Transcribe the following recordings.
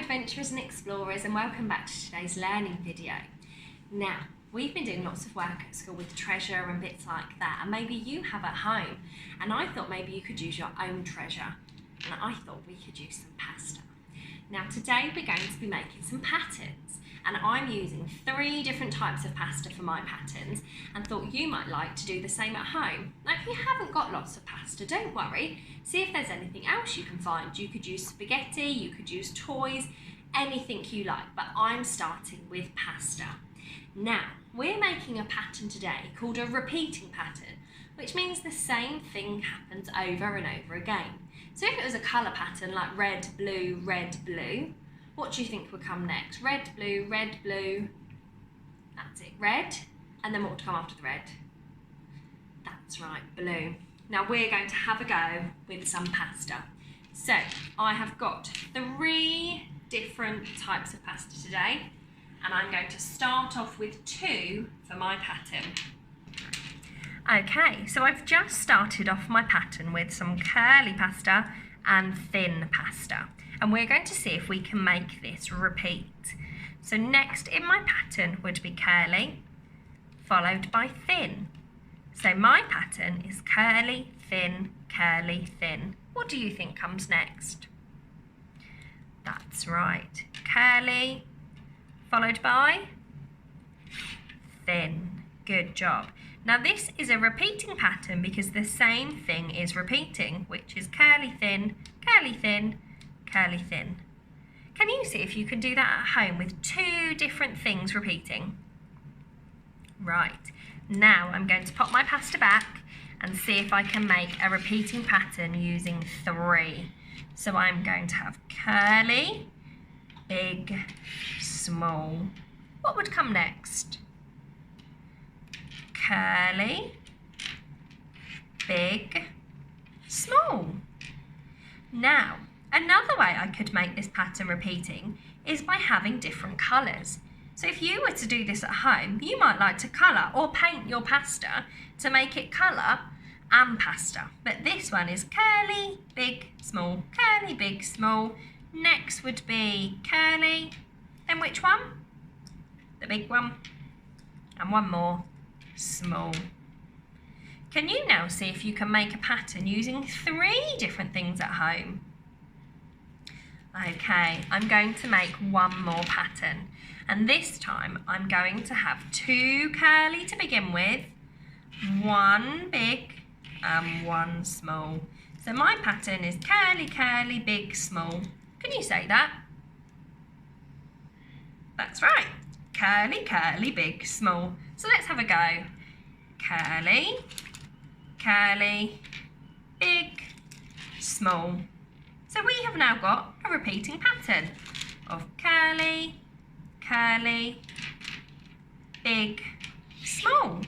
adventurers and explorers, and welcome back to today's learning video. Now, we've been doing lots of work at school with treasure and bits like that, and maybe you have at home, and I thought maybe you could use your own treasure, and I thought we could use some pasta. Now today we're going to be making some patterns, and I'm using 3 different types of pasta for my patterns, and thought you might like to do the same at home. Now if you haven't got lots of pasta, don't worry, see if there's anything else you can find. You could use spaghetti, you could use toys, anything you like, but I'm starting with pasta. Now, we're making a pattern today called a repeating pattern, which means the same thing happens over and over again. So if it was a colour pattern like red, blue, what do you think would come next? Red, blue, that's it, red, and then what would come after the red? That's right, blue. Now we're going to have a go with some pasta. So I have got 3 different types of pasta today, and I'm going to start off with 2 for my pattern. Okay, so I've just started off my pattern with some curly pasta and thin pasta, and we're going to see if we can make this repeat. So next in my pattern would be curly, followed by thin. So my pattern is curly, thin, curly, thin. What do you think comes next? That's right, curly, followed by thin. Good job. Now this is a repeating pattern because the same thing is repeating, which is curly, thin, curly, thin, curly, thin. Can you see if you can do that at home with 2 different things repeating? Right, now I'm going to pop my pasta back and see if I can make a repeating pattern using 3. So I'm going to have curly, big, small. What would come next? Curly, big, small. Now, another way I could make this pattern repeating is by having different colours. So if you were to do this at home, you might like to colour or paint your pasta to make it colour and pasta. But this one is curly, big, small, curly, big, small. Next would be curly, then which one? The big one. And one more, small. Can you now see if you can make a pattern using 3 different things at home? Okay, I'm going to make one more pattern, and this time I'm going to have 2 curly to begin with, 1 big and 1 small. So my pattern is curly, curly, big, small. Can you say that? That's right, curly, curly, big, small. So let's have a go. Curly, curly, big, small. So we have now got a repeating pattern of curly, curly, big, small.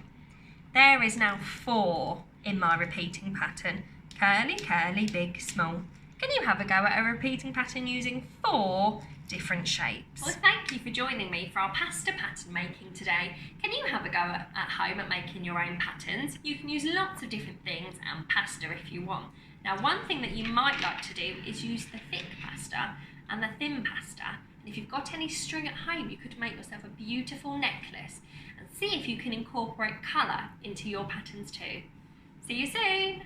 There is now 4 in my repeating pattern. Curly, curly, big, small. Can you have a go at a repeating pattern using 4 different shapes? Well, thank you for joining me for our pasta pattern making today. Can you have a go at home at making your own patterns? You can use lots of different things and pasta if you want. Now, one thing that you might like to do is use the thick pasta and the thin pasta. And if you've got any string at home, you could make yourself a beautiful necklace and see if you can incorporate colour into your patterns too. See you soon!